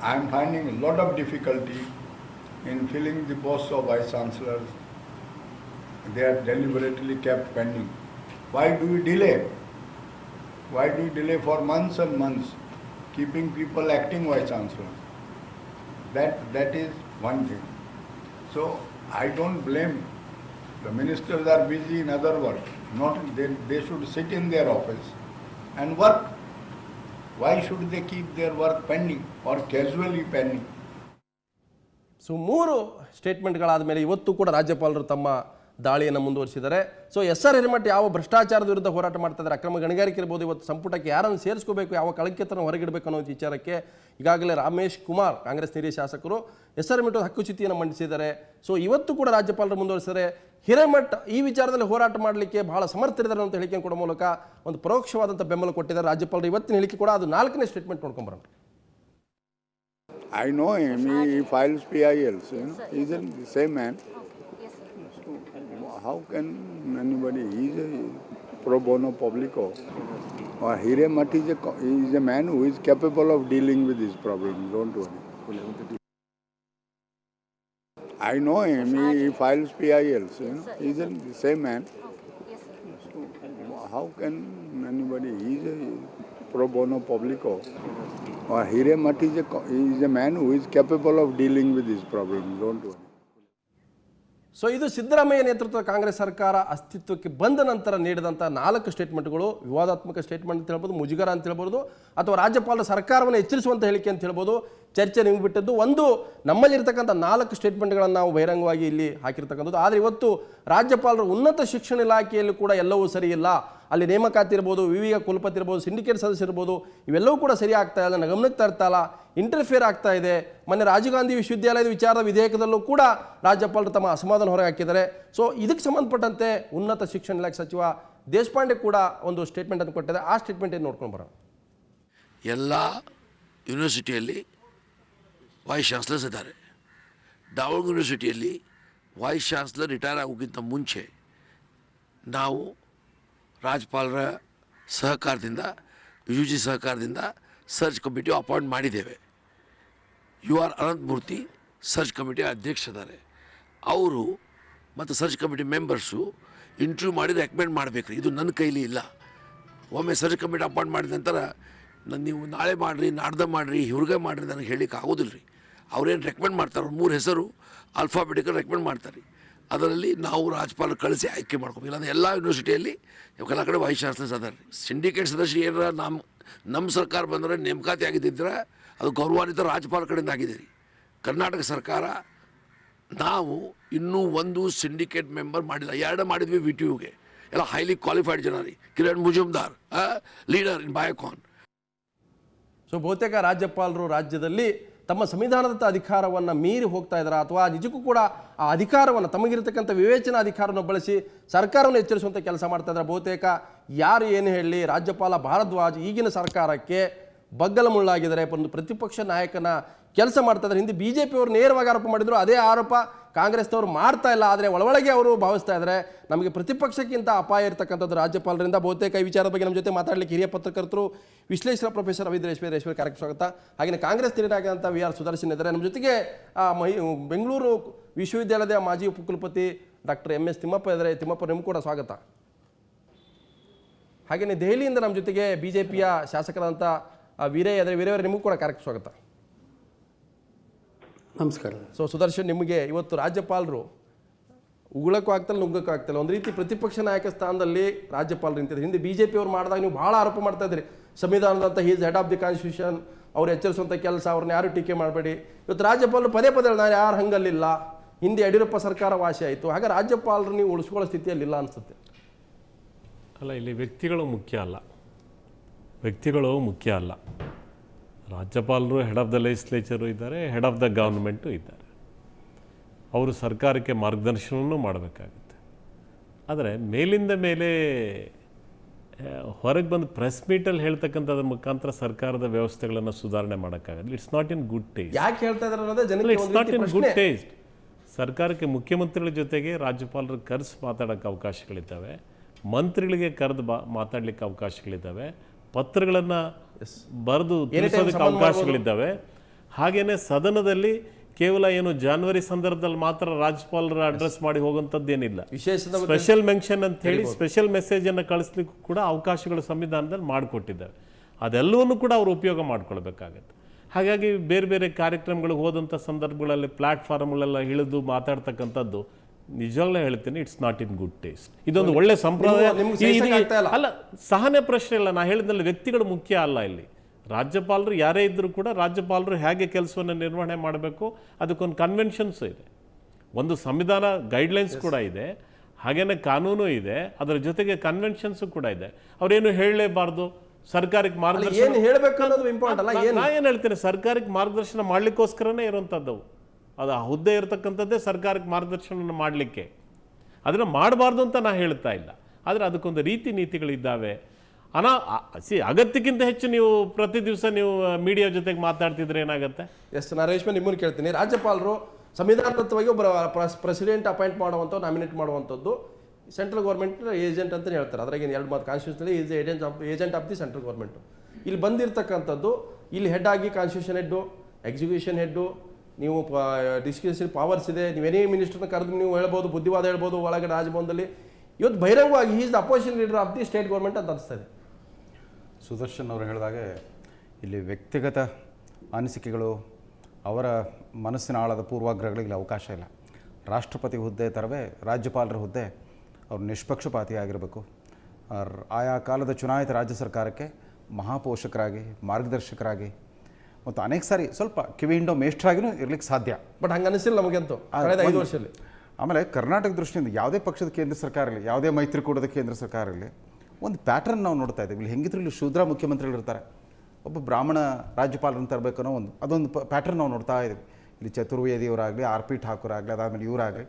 I am finding a lot of difficulty in filling the posts of vice chancellors. They are deliberately kept pending. Why do you delay? Why do you delay for months and months, keeping people acting vice chancellors? That is one thing. So I don't blame. The ministers are busy in other work. They should sit in their office and work. Why should they keep their work pending or casually pending? So 3 ಸ್ಟೇಟ್ಮೆಂಟ್ಗಳಾದ ಮೇಲೆ ಇವತ್ತು ಕೂಡ ರಾಜ್ಯಪಾಲರು ತಮ್ಮ ದಾಳಿಯನ್ನು ಮುಂದುವರಿಸಿದ್ದಾರೆ. So SR Hiremath ಯಾವ ಭ್ರಷ್ಟಾಚಾರದ ವಿರುದ್ಧ ಹೋರಾಟ ಮಾಡ್ತಾ ಇದ್ದಾರೆ, ಅಕ್ರಮ ಗಣಿಗಾರಿಕೆ ಇರ್ಬೋದು, ಇವತ್ತು ಸಂಪುಟಕ್ಕೆ ಯಾರನ್ನು ಸೇರಿಸ್ಕೋಬೇಕು, ಯಾವ ಕಳಂಕಿತನ ಹೊರಗಿಡಬೇಕು ಅನ್ನೋ ವಿಚಾರಕ್ಕೆ ಈಗಾಗಲೇ ರಮೇಶ್ ಕುಮಾರ್ ಕಾಂಗ್ರೆಸ್ ಹಿರಿಯ ಶಾಸಕರು SR ಹಿರೇಮಠದ ಹಕ್ಕುಚ್ಯುತಿಯನ್ನು ಮಂಡಿಸಿದ್ದಾರೆ. ಸೊ ಇವತ್ತು ಕೂಡ ರಾಜ್ಯಪಾಲರು ಮುಂದುವರಿಸಿದರೆ ಹಿರೇಮಠ್ ಈ ವಿಚಾರದಲ್ಲಿ ಹೋರಾಟ ಮಾಡಲಿಕ್ಕೆ ಬಹಳ ಸಮರ್ಥರಿದ್ದಾರೆ ಅಂತ ಹೇಳಿಕೆ ಕೊಡೋ ಮೂಲಕ ಒಂದು ಪರೋಕ್ಷವಾದಂಥ ಬೆಂಬಲ ಕೊಟ್ಟಿದ್ದಾರೆ ರಾಜ್ಯಪಾಲರು. ಇವತ್ತಿನ ಹೇಳಿಕೆ ಕೂಡ ಅದು 4ನೇ ಸ್ಟೇಟ್ಮೆಂಟ್ ನೋಡ್ಕೊಂಬರೋಣ. I know him. He files PILs. You know, he's the same man. Yes, sir. So how can anybody? He's a pro bono publico. Or Hiremat is a man who is capable of dealing with his problems. Don't worry. I know him. He files PILs. You know, he's the same man. Yes, sir. So how can anybody? He's a pro bono publico. Or Hiremat is a man who is capable of dealing with his problems. Don't worry. So ಇದು ಸಿದ್ದರಾಮಯ್ಯ ನೇತೃತ್ವದ ಕಾಂಗ್ರೆಸ್ ಸರ್ಕಾರ ಅಸ್ತಿತ್ವಕ್ಕೆ ಬಂದ ನಂತರ ನೀಡಿದಂಥ 4 ಸ್ಟೇಟ್ಮೆಂಟ್ಗಳು ವಿವಾದಾತ್ಮಕ statement ಅಂತ ಹೇಳ್ಬೋದು, ಮುಜುಗರ ಅಂತ ಹೇಳ್ಬೋದು, ಅಥವಾ ರಾಜ್ಯಪಾಲರ ಸರ್ಕಾರವನ್ನು ಎಚ್ಚರಿಸುವಂಥ ಹೇಳಿಕೆ ಅಂತ ಹೇಳ್ಬೋದು. ಚರ್ಚೆ ನಿಮಗೆ ಬಿಟ್ಟದ್ದು ಒಂದು ನಮ್ಮಲ್ಲಿರ್ತಕ್ಕಂಥ 4 ಸ್ಟೇಟ್ಮೆಂಟ್ಗಳನ್ನು ನಾವು ಬಹಿರಂಗವಾಗಿ ಇಲ್ಲಿ ಹಾಕಿರ್ತಕ್ಕಂಥದ್ದು. ಆದರೆ ಇವತ್ತು ರಾಜ್ಯಪಾಲರು ಉನ್ನತ ಶಿಕ್ಷಣ ಇಲಾಖೆಯಲ್ಲಿ ಕೂಡ ಎಲ್ಲವೂ ಸರಿ ಇಲ್ಲ, ಅಲ್ಲಿ ನೇಮಕಾತಿ ಇರ್ಬೋದು, ವಿವಿಧ ಕುಲಪತಿ ಇರ್ಬೋದು, ಸಿಂಡಿಕೇಟ್ ಸದಸ್ಯರಿರ್ಬೋದು, ಇವೆಲ್ಲವೂ ಕೂಡ ಸರಿ ಆಗ್ತಾ ಇಲ್ಲ, ಗಮನಕ್ಕೆ ತರ್ತಾ ಇಲ್ಲ, ಇಂಟರ್ಫಿಯರ್ ಆಗ್ತಾ ಇದೆ. ಮೊನ್ನೆ ರಾಜೀವ್ ಗಾಂಧಿ ವಿಶ್ವವಿದ್ಯಾಲಯದ ವಿಚಾರದ ವಿಧೇಯಕದಲ್ಲೂ ಕೂಡ ರಾಜ್ಯಪಾಲರು ತಮ್ಮ ಅಸಮಾಧಾನ ಹೊರಗೆ ಹಾಕಿದ್ದಾರೆ. ಸೊ ಇದಕ್ಕೆ ಸಂಬಂಧಪಟ್ಟಂತೆ ಉನ್ನತ ಶಿಕ್ಷಣ ಇಲಾಖೆ ಸಚಿವ ದೇಶಪಾಂಡೆ ಕೂಡ ಒಂದು ಸ್ಟೇಟ್ಮೆಂಟ್ ಅನ್ನು ಕೊಟ್ಟಿದ್ದಾರೆ. ಆ ಸ್ಟೇಟ್ಮೆಂಟ್ ಏನು ನೋಡ್ಕೊಂಡು ಬರೋಣ. ಎಲ್ಲ ಯೂನಿವರ್ಸಿಟಿಯಲ್ಲಿ ವೈಸ್ ಚಾನ್ಸ್ಲರ್ಸ್ ಇದ್ದಾರೆ. ದಾವಣಗೆರೆ ಯೂನಿವರ್ಸಿಟಿಯಲ್ಲಿ ವೈಸ್ ಚಾನ್ಸ್ಲರ್ ರಿಟೈರ್ ಆಗೋಕ್ಕಿಂತ ಮುಂಚೆ ನಾವು ರಾಜ್ಯಪಾಲರ ಸಹಕಾರದಿಂದ UG ಸಹಕಾರದಿಂದ ಸರ್ಚ್ ಕಮಿಟಿ ಅಪಾಯಿಂಟ್ ಮಾಡಿದ್ದೇವೆ. UR ಅನಂತಮೂರ್ತಿ ಸರ್ಚ್ ಕಮಿಟಿ ಅಧ್ಯಕ್ಷರಿದ್ದಾರೆ. ಅವರು ಮತ್ತು ಸರ್ಚ್ ಕಮಿಟಿ ಮೆಂಬರ್ಸು ಇಂಟರ್ವ್ಯೂ ಮಾಡಿ ರೆಕಮೆಂಡ್ ಮಾಡಬೇಕು. ಇದು ನನ್ನ ಕೈಲಿ ಇಲ್ಲ. ಒಮ್ಮೆ ಸರ್ಚ್ ಕಮಿಟಿ ಅಪಾಯಿಂಟ್ ಮಾಡಿದ ನಂತರ ನೀವು ನಾಳೆ ಮಾಡಿರಿ, ನಾಡ್ದು ಮಾಡಿರಿ, ಇವ್ರಿಗೆ ಮಾಡಿರಿ ನನಗೆ ಹೇಳಲಿಕ್ಕೆ ಆಗೋದಿಲ್ಲ ರೀ. ಅವ್ರೇನು ರೆಕಮೆಂಡ್ ಮಾಡ್ತಾರೆ, 3 ಹೆಸರು ಆಲ್ಫಾಬೆಟಿಕಲ್ ರೆಕಮೆಂಡ್ ಮಾಡ್ತಾರೆ. ಅದರಲ್ಲಿ ನಾವು ರಾಜ್ಯಪಾಲರು ಕಳಿಸಿ ಆಯ್ಕೆ ಮಾಡ್ಕೊಬೇಕು. ಇಲ್ಲಾಂದ್ರೆ ಎಲ್ಲ ಯೂನಿವರ್ಸಿಟಿಯಲ್ಲಿ ಎಲ್ಲ ಕಡೆ ವೈಸ್ ಚಾನ್ಸ್ಲರ್ಸ್ ಅದಾರೆ ರೀ. ಸಿಂಡಿಕೇಟ್ ಸದಸ್ಯರು ಏನಾರ ನಮ್ಮ ಸರ್ಕಾರ ಬಂದರೆ ನೇಮಕಾತಿ ಆಗಿದ್ದಿದ್ರೆ ಅದು ಗೌರವಾನ್ವಿತ ರಾಜ್ಯಪಾಲ ಕಡೆಯಿಂದ ಆಗಿದೆ ರೀ. ಕರ್ನಾಟಕ ಸರ್ಕಾರ ನಾವು ಇನ್ನೂ ಒಂದು ಸಿಂಡಿಕೇಟ್ ಮೆಂಬರ್ ಮಾಡಿಲ್ಲ, 2 ಮಾಡಿದ್ವಿ. VTUಗೆ ಎಲ್ಲ ಹೈಲಿ ಕ್ವಾಲಿಫೈಡ್ ಜನ ರೀ. Kiran Majumdar leader in Biocon. So ಬಹುತೇಕ ರಾಜ್ಯಪಾಲರು ರಾಜ್ಯದಲ್ಲಿ ತಮ್ಮ ಸಂವಿಧಾನದತ್ತ ಅಧಿಕಾರವನ್ನು ಮೀರಿ ಹೋಗ್ತಾ ಇದ್ದಾರೆ, ಅಥವಾ ನಿಜಕ್ಕೂ ಕೂಡ ಆ ಅಧಿಕಾರವನ್ನು ತಮಗಿರತಕ್ಕಂಥ ವಿವೇಚನಾ ಅಧಿಕಾರವನ್ನು ಬಳಸಿ ಸರ್ಕಾರವನ್ನು ಎಚ್ಚರಿಸುವಂಥ ಕೆಲಸ ಮಾಡ್ತಾ ಇದ್ದಾರೆ. ಬಹುತೇಕ ಯಾರು ಏನು ಹೇಳಿ ರಾಜ್ಯಪಾಲ ಭಾರದ್ವಾಜ್ ಈಗಿನ ಸರ್ಕಾರಕ್ಕೆ ಬಗ್ಗಲ ಮುಳ್ಳಾಗಿದ್ದಾರೆ, ಒಂದು ಪ್ರತಿಪಕ್ಷ ನಾಯಕನ ಕೆಲಸ ಮಾಡ್ತಾ ಇದ್ದಾರೆ. ಹಿಂದೆ BJP ಅವರು ನೇರವಾಗಿ ಆರೋಪ ಮಾಡಿದ್ರು, ಅದೇ ಆರೋಪ ಕಾಂಗ್ರೆಸ್ನವರು ಮಾಡ್ತಾ ಇಲ್ಲ. ಆದರೆ ಒಳಗೆ ಅವರು ಭಾವಿಸ್ತಾ ಇದ್ದಾರೆ ನಮಗೆ ಪ್ರತಿಪಕ್ಷಕ್ಕಿಂತ ಅಪಾಯ ಇರತಕ್ಕಂಥದ್ದು ರಾಜ್ಯಪಾಲರಿಂದ. ಬಹುತೇಕ ಈ ವಿಚಾರದ ಬಗ್ಗೆ ನಮ್ಮ ಜೊತೆ ಮಾತಾಡಲಿಕ್ಕೆ ಹಿರಿಯ ಪತ್ರಕರ್ತರು ವಿಶ್ಲೇಷಕ ಪ್ರೊಫೆಸರ್ ರವೀಂದ್ರ ರೇಶ್ವರಿ ಕಾರ್ಯಕ್ರಮ ಸ್ವಾಗತ. ಹಾಗೆಯೇ ಕಾಂಗ್ರೆಸ್ ಹಿರಿಯರಾಗಿದ್ದಂಥ VR ಸುದರ್ಶನ್ ಇದ್ದಾರೆ ನಮ್ಮ ಜೊತೆಗೆ. ಬೆಂಗಳೂರು ವಿಶ್ವವಿದ್ಯಾಲಯದ ಮಾಜಿ ಉಪಕುಲಪತಿ ಡಾಕ್ಟರ್ MS ತಿಮ್ಮಪ್ಪ ಇದ್ದಾರೆ. ತಿಮ್ಮಪ್ಪ, ನಿಮಗೂ ಕೂಡ ಸ್ವಾಗತ. ಹಾಗೆಯೇ ದೆಹಲಿಯಿಂದ ನಮ್ಮ ಜೊತೆಗೆ BJPಯ ಶಾಸಕರಾದಂಥ ವೀರಯ್ಯ ಇದ್ದಾರೆ. ವೀರಯ್ಯ ನಿಮಗೂ ಕೂಡ ಕಾರ್ಯಕ್ರಮ ಸ್ವಾಗತ. ನಮಸ್ಕಾರ. ಸೊ ಸುದರ್ಶನ್, ನಿಮಗೆ ಇವತ್ತು ರಾಜ್ಯಪಾಲರು ಉಗುಳಕ್ಕೂ ಆಗ್ತಲ್ಲ, ನುಗ್ಗಕ್ಕೂ ಆಗ್ತಲ್ಲ, ಒಂದು ರೀತಿ ಪ್ರತಿಪಕ್ಷ ನಾಯಕ ಸ್ಥಾನದಲ್ಲಿ ರಾಜ್ಯಪಾಲರು ನಿಂತಿದ್ದಾರೆ. ಹಿಂದೆ BJP ಅವರು ಮಾಡಿದಾಗ ನೀವು ಭಾಳ ಆರೋಪ ಮಾಡ್ತಾ ಇದ್ರಿ, ಸಂವಿಧಾನದಂತ his head of the constitution, ಅವ್ರು ಎಚ್ಚರಿಸುವಂಥ ಕೆಲಸ, ಅವ್ರನ್ನ ಯಾರು ಟೀಕೆ ಮಾಡಬೇಡಿ. ಇವತ್ತು ರಾಜ್ಯಪಾಲರು ಪದೇ ನಾನು ಯಾರು ಹಂಗಲ್ಲಿಲ್ಲ, ಹಿಂದೆ ಯಡಿಯೂರಪ್ಪ ಸರ್ಕಾರ ವಾಸಿ ಆಯಿತು, ಹಾಗೆ ರಾಜ್ಯಪಾಲರು ನೀವು ಉಳಿಸ್ಕೊಳ್ಳೋ ಸ್ಥಿತಿಯಲ್ಲಿಲ್ಲ ಅನಿಸುತ್ತೆ. ಅಲ್ಲ, ಇಲ್ಲಿ ವ್ಯಕ್ತಿಗಳು ಮುಖ್ಯ ಅಲ್ಲ. ರಾಜ್ಯಪಾಲರು ಹೆಡ್ ಆಫ್ ದ ಲೆಜಿಸ್ಲೇಚರು ಇದ್ದಾರೆ, ಹೆಡ್ ಆಫ್ ದ ಗವರ್ನಮೆಂಟು ಇದ್ದಾರೆ. ಅವರು ಸರ್ಕಾರಕ್ಕೆ ಮಾರ್ಗದರ್ಶನವನ್ನು ಮಾಡಬೇಕಾಗುತ್ತೆ. ಆದರೆ ಮೇಲಿಂದ ಮೇಲೆ ಹೊರಗೆ ಬಂದು ಪ್ರೆಸ್ ಮೀಟಲ್ಲಿ ಹೇಳ್ತಕ್ಕಂಥದ್ರ ಮುಖಾಂತರ ಸರ್ಕಾರದ ವ್ಯವಸ್ಥೆಗಳನ್ನು ಸುಧಾರಣೆ ಮಾಡೋಕ್ಕಾಗಲ್ಲ. It's not in good taste. ಯಾಕೆ ಹೇಳ್ತಾ ಇದ್ದಾರೆ ಅನ್ನೋದೇ ಜನರಿಗೆ it's not in good taste. ಸರ್ಕಾರಕ್ಕೆ ಮುಖ್ಯಮಂತ್ರಿಗಳ ಜೊತೆಗೆ ರಾಜ್ಯಪಾಲರು ಕರೆಸಿ ಮಾತಾಡೋಕ್ಕೆ ಅವಕಾಶಗಳಿದ್ದಾವೆ, ಮಂತ್ರಿಗಳಿಗೆ ಕರೆದು ಮಾತಾಡಲಿಕ್ಕೆ ಅವಕಾಶಗಳಿದ್ದಾವೆ, ಪತ್ರಗಳನ್ನು ಬರೆದು ತಿಳಿಸೋದಕ್ಕೆ ಅವಕಾಶಗಳಿದ್ದಾವೆ. ಹಾಗೆಯೇ ಸದನದಲ್ಲಿ ಕೇವಲ ಏನು ಜನವರಿ ಸಂದರ್ಭದಲ್ಲಿ ಮಾತ್ರ ರಾಜ್ಯಪಾಲರ ಅಡ್ರೆಸ್ ಮಾಡಿ ಹೋಗುವಂಥದ್ದೇನಿಲ್ಲ. ಸ್ಪೆಷಲ್ ಮೆನ್ಷನ್ ಅಂತ ಹೇಳಿ ಸ್ಪೆಷಲ್ ಮೆಸೇಜನ್ನು ಕಳಿಸ್ಲಿಕ್ಕೂ ಕೂಡ ಅವಕಾಶಗಳು ಸಂವಿಧಾನದಲ್ಲಿ ಮಾಡಿಕೊಟ್ಟಿದ್ದಾವೆ. ಅದೆಲ್ಲವನ್ನೂ ಕೂಡ ಅವರು ಉಪಯೋಗ ಮಾಡ್ಕೊಳ್ಬೇಕಾಗತ್ತೆ. ಹಾಗಾಗಿ ಬೇರೆ ಬೇರೆ ಕಾರ್ಯಕ್ರಮಗಳಿಗೆ ಹೋದಂಥ ಸಂದರ್ಭಗಳಲ್ಲಿ ಪ್ಲಾಟ್ಫಾರ್ಮ್ಗಳೆಲ್ಲ ಇಳಿದು ಮಾತಾಡ್ತಕ್ಕಂಥದ್ದು ನಿಜವಾಗ್ಲೂ ಹೇಳ್ತೀನಿ, it's not in good taste. ಇದೊಂದು ಒಳ್ಳೆ ಸಂಪ್ರದಾಯ ಅಲ್ಲ, ಸಹನೆ ಪ್ರಶ್ನೆ ಇಲ್ಲ. ನಾ ಹೇಳಿದ್ನಲ್ಲಿ ವ್ಯಕ್ತಿಗಳು ಮುಖ್ಯ ಅಲ್ಲ. ಇಲ್ಲಿ ರಾಜ್ಯಪಾಲರು ಯಾರೇ ಇದ್ದರೂ ಕೂಡ ರಾಜ್ಯಪಾಲರು ಹೇಗೆ ಕೆಲಸವನ್ನು ನಿರ್ವಹಣೆ ಮಾಡಬೇಕು ಅದಕ್ಕೊಂದು ಕನ್ವೆನ್ಷನ್ಸು ಇದೆ, ಒಂದು ಸಂವಿಧಾನ ಗೈಡ್ಲೈನ್ಸ್ ಕೂಡ ಇದೆ, ಹಾಗೇನೆ ಕಾನೂನು ಇದೆ, ಅದರ ಜೊತೆಗೆ ಕನ್ವೆನ್ಷನ್ಸು ಕೂಡ ಇದೆ. ಅವರೇನು ಹೇಳಲೇಬಾರ್ದು, ಸರ್ಕಾರಕ್ಕೆ ಮಾರ್ಗದರ್ಶನ ನಾ ಏನು ಹೇಳ್ತೇನೆ, ಸರ್ಕಾರಕ್ಕೆ ಮಾರ್ಗದರ್ಶನ ಮಾಡಲಿಕ್ಕೋಸ್ಕರನೇ ಇರುವಂಥದ್ದವು. ಅದು ಆ ಹುದ್ದೆ ಇರತಕ್ಕಂಥದ್ದೇ ಸರ್ಕಾರಕ್ಕೆ ಮಾರ್ಗದರ್ಶನ ಮಾಡಲಿಕ್ಕೆ. ಅದನ್ನು ಮಾಡಬಾರ್ದು ಅಂತ ನಾ ಹೇಳ್ತಾ ಇಲ್ಲ, ಆದರೆ ಅದಕ್ಕೊಂದು ರೀತಿ ನೀತಿಗಳಿದ್ದಾವೆ. ಅಗತ್ಯಕ್ಕಿಂತ ಹೆಚ್ಚು ನೀವು ಪ್ರತಿ ದಿವಸ ನೀವು ಮೀಡಿಯಾ ಜೊತೆಗೆ ಮಾತಾಡ್ತಿದ್ರೆ ಏನಾಗುತ್ತೆ? ಎಸ್, ನಾನು ರೇಷ್ಮೆ ನಿಮ್ಮನ್ನು ಕೇಳ್ತೀನಿ. ರಾಜ್ಯಪಾಲರು ಸಂವಿಧಾನಾತ್ಮಕವಾಗಿ ಒಬ್ಬರ ಪ್ರೆಸಿಡೆಂಟ್ ಅಪಾಯಿಂಟ್ ಮಾಡುವಂಥ, ನಾಮಿನೇಟ್ ಮಾಡುವಂಥದ್ದು ಸೆಂಟ್ರಲ್ ಗೌರ್ಮೆಂಟ್ ಏಜೆಂಟ್ ಅಂತಲೇ ಹೇಳ್ತಾರೆ. ಅದ್ರಾಗ ಎರಡು ಮಾತು ಕಾನ್ಸ್ಟಿಟ್ಯೂಷನಲ್ಲಿ is agent of the central government. ಇಲ್ಲಿ ಬಂದಿರತಕ್ಕಂಥದ್ದು, ಇಲ್ಲಿ ಹೆಡ್ ಆಗಿ ಕಾನ್ಸ್ಟಿಟ್ಯೂಷನ್ ಹೆಡ್ಡು, ಎಕ್ಸಿಕ್ಯೂಷನ್ ಹೆಡ್ಡು, ನೀವು ಡಿಸ್ಕ್ರಿಷನ್ ಪವರ್ಸ್ ಇದೆ. ನೀವು ಎನಿ ಮಿನಿಸ್ಟರ್ನ ಕರೆದು ನೀವು ಹೇಳ್ಬೋದು, ಬುದ್ಧಿವಾದ ಹೇಳ್ಬೋದು ಒಳಗಡೆ ರಾಜಭವನದಲ್ಲಿ. ಇವತ್ತು ಬಹಿರಂಗವಾಗಿ is the opposition leader of the state government ಅಂತ ಅನಿಸ್ತಾ ಇದೆ. ಸುದರ್ಶನ್ ಅವರು ಹೇಳಿದಾಗೆ ಇಲ್ಲಿ ವ್ಯಕ್ತಿಗತ ಅನಿಸಿಕೆಗಳು, ಅವರ ಮನಸ್ಸಿನ ಆಳದ ಪೂರ್ವಾಗ್ರಹಗಳಿಗೆ ಅವಕಾಶ ಇಲ್ಲ. ರಾಷ್ಟ್ರಪತಿ ಹುದ್ದೆ ಥರವೇ ರಾಜ್ಯಪಾಲರ ಹುದ್ದೆ ಅವರು ನಿಷ್ಪಕ್ಷಪಾತಿಯಾಗಿರಬೇಕು. ಆಯಾ ಕಾಲದ ಚುನಾಯಿತ ರಾಜ್ಯ ಸರ್ಕಾರಕ್ಕೆ ಮಹಾಪೋಷಕರಾಗಿ, ಮಾರ್ಗದರ್ಶಕರಾಗಿ ಮತ್ತು ಅನೇಕ ಸಾರಿ ಸ್ವಲ್ಪ ಕಿವಿ ಹಿಂಡೋ ಮೇಷ್ಟ್ರಾಗಿಯೂ ಇರ್ಲಿಕ್ಕೆ ಸಾಧ್ಯ. ಬಟ್ ಹಂಗೆ ಅನಿಸಿಲ್ಲ ನಮಗಂತೂ ಕಳೆದ 5 ವರ್ಷದಲ್ಲಿ. ಆಮೇಲೆ ಕರ್ನಾಟಕ ದೃಷ್ಟಿಯಿಂದ ಯಾವುದೇ ಪಕ್ಷದ ಕೇಂದ್ರ ಸರ್ಕಾರ ಇರಲಿ, ಯಾವುದೇ ಮೈತ್ರಿಕೂಟದ ಕೇಂದ್ರ ಸರ್ಕಾರ ಇರಲಿ, ಒಂದು ಪ್ಯಾಟರ್ನ್ ನಾವು ನೋಡ್ತಾ ಇದ್ದೀವಿ. ಇಲ್ಲಿ ಹೆಂಗಿದ್ರು ಇಲ್ಲಿ ಶೂದ್ರ ಮುಖ್ಯಮಂತ್ರಿಗಳಿರ್ತಾರೆ, ಒಬ್ಬ ಬ್ರಾಹ್ಮಣ ರಾಜ್ಯಪಾಲರನ್ನು ತರಬೇಕು ಅನ್ನೋ ಅದೊಂದು ಪ್ಯಾಟರ್ನ್ ನಾವು ನೋಡ್ತಾ ಇದ್ದೀವಿ. ಇಲ್ಲಿ ಚತುರ್ವೇದಿಯವರಾಗಲಿ, ಆರ್ ಪಿ ಠಾಕೂರ್ ಆಗಲಿ, ಅದಾದಮೇಲೆ ಇವರಾಗಲಿ,